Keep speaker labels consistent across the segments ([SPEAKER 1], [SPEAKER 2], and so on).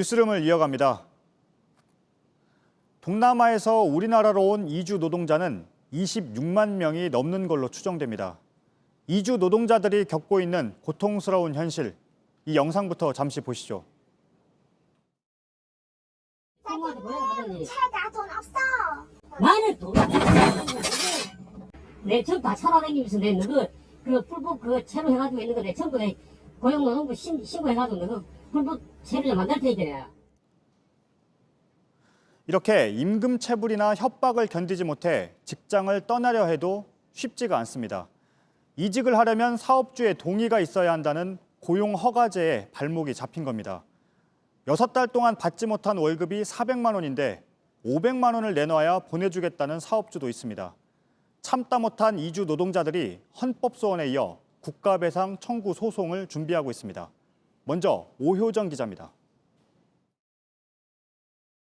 [SPEAKER 1] 뉴스룸을 이어갑니다. 동남아에서 우리나라로 온 이주 노동자는 26만 명이 넘는 걸로 추정됩니다. 이주 노동자들이 겪고 있는 고통스러운 현실, 이 영상부터 잠시 보시죠.
[SPEAKER 2] 나 돈 없어.
[SPEAKER 3] 나는 돈 내 전부 다 찾아다니면서 내 그 풀법 그 채로 해가지고 있는 거 내 전부 내 고용노동부 신고해가지고 너 풀법 채를 만들 테니까.
[SPEAKER 1] 이렇게 임금 체불이나 협박을 견디지 못해 직장을 떠나려 해도 쉽지가 않습니다. 이직을 하려면 사업주의 동의가 있어야 한다는 고용 허가제에 발목이 잡힌 겁니다. 6달 동안 받지 못한 월급이 400만 원인데 500만 원을 내놔야 보내주겠다는 사업주도 있습니다. 참다 못한 이주 노동자들이 헌법소원에 이어 국가배상 청구 소송을 준비하고 있습니다. 먼저 오효정 기자입니다.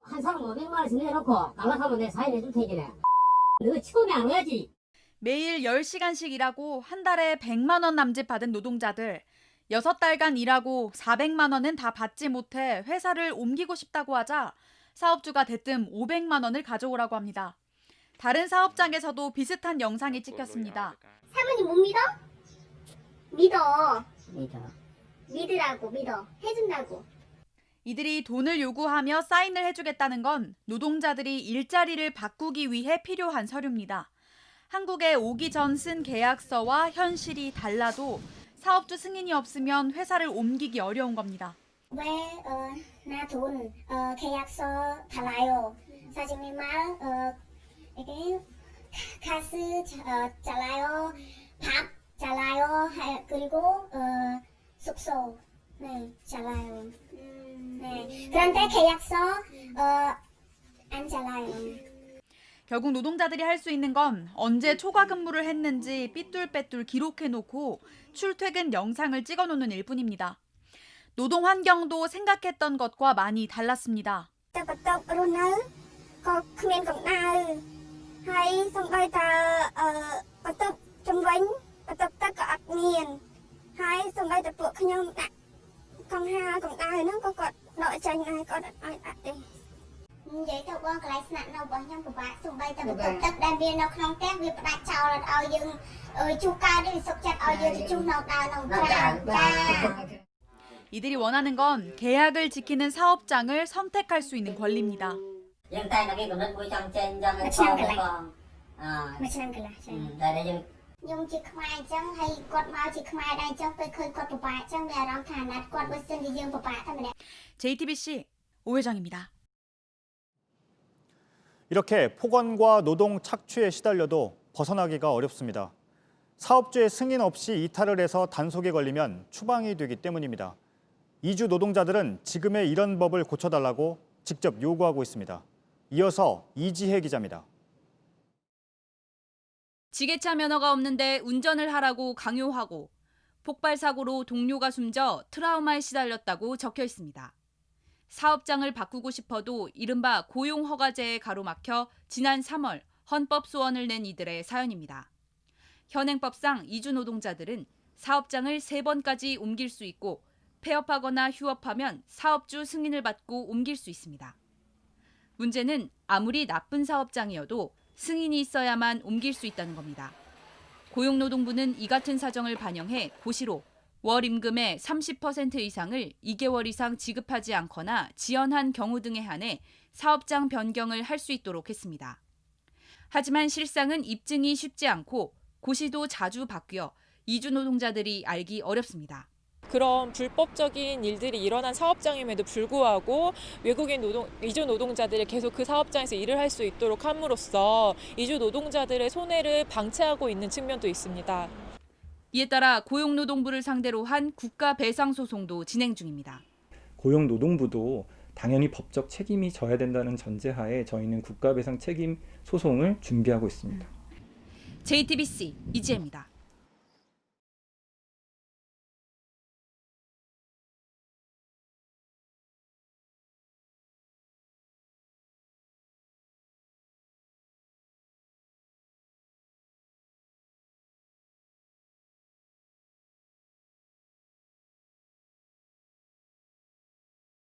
[SPEAKER 3] 한 사람 500만 원씩 내놓고 연락하면 내 사인 해줄 테니까. 너 치고면 안 와야지.
[SPEAKER 4] 매일 10시간씩 일하고 한 달에 100만 원 남짓 받은 노동자들. 6달간 일하고 400만 원은 다 받지 못해 회사를 옮기고 싶다고 하자 사업주가 대뜸 500만 원을 가져오라고 합니다. 다른 사업장에서도 비슷한 영상이 찍혔습니다.
[SPEAKER 2] 사모님 못 믿어? 믿어.
[SPEAKER 3] 믿어.
[SPEAKER 2] 믿어. 해준다고.
[SPEAKER 4] 이들이 돈을 요구하며 사인을 해주겠다는 건 노동자들이 일자리를 바꾸기 위해 필요한 서류입니다. 한국에 오기 전 쓴 계약서와 현실이 달라도 사업주 승인이 없으면 회사를 옮기기 어려운 겁니다.
[SPEAKER 2] 왜 나 돈 계약서 달라요. 사장님 말 이게 가스 잘라요. 밥 잘라요. 그리고 숙소 잘라요. 네. 그런데 계약서 안 잘라요.
[SPEAKER 4] 결국 노동자들이 할 수 있는 건 언제 초과 근무를 했는지 삐뚤빼뚤 기록해놓고 출퇴근 영상을 찍어놓는 일뿐입니다. 노동 환경도 생각했던 것과 많이 달랐습니다.
[SPEAKER 2] vậy thôi con lại nặng nào bọn nhau của bạn xung bay tập tập đam biên nào không tép việc đặt chào là ao dương chu ca đi sọc chặt ao dương chu nào đào nào
[SPEAKER 4] 이들이 원하는 건 계약을 지키는 사업장을 선택할 수 있는 권리입니다.
[SPEAKER 2] dùng chị khai chẳng hay quạt mau chị khai đây chẳng phải khơi quạt của bạn chẳng mẹ làm thả nát quạt với xin đi dương của bạn thôi mà.
[SPEAKER 4] JTBC 오혜정입니다.
[SPEAKER 1] 이렇게 폭언과 노동 착취에 시달려도 벗어나기가 어렵습니다. 사업주의 승인 없이 이탈을 해서 단속에 걸리면 추방이 되기 때문입니다. 이주 노동자들은 지금의 이런 법을 고쳐달라고 직접 요구하고 있습니다. 이어서 이지혜 기자입니다.
[SPEAKER 5] 지게차 면허가 없는데 운전을 하라고 강요하고 폭발 사고로 동료가 숨져 트라우마에 시달렸다고 적혀 있습니다. 사업장을 바꾸고 싶어도 이른바 고용허가제에 가로막혀 지난 3월 헌법 소원을 낸 이들의 사연입니다. 현행법상 이주 노동자들은 사업장을 3번까지 옮길 수 있고 폐업하거나 휴업하면 사업주 승인을 받고 옮길 수 있습니다. 문제는 아무리 나쁜 사업장이어도 승인이 있어야만 옮길 수 있다는 겁니다. 고용노동부는 이 같은 사정을 반영해 고시로 월 임금의 30% 이상을 2개월 이상 지급하지 않거나 지연한 경우 등에 한해 사업장 변경을 할 수 있도록 했습니다. 하지만 실상은 입증이 쉽지 않고 고시도 자주 바뀌어 이주 노동자들이 알기 어렵습니다.
[SPEAKER 6] 그런 불법적인 일들이 일어난 사업장임에도 불구하고 외국인 이주 노동자들이 계속 그 사업장에서 일을 할 수 있도록 함으로써 이주 노동자들의 손해를 방치하고 있는 측면도 있습니다.
[SPEAKER 5] 이에 따라 고용노동부를 상대로 한 국가배상소송도 진행 중입니다.
[SPEAKER 7] 고용노동부도 당연히 법적 책임이 져야 된다는 전제하에 저희는 국가배상 책임 소송을 준비하고 있습니다.
[SPEAKER 5] JTBC 이지혜입니다.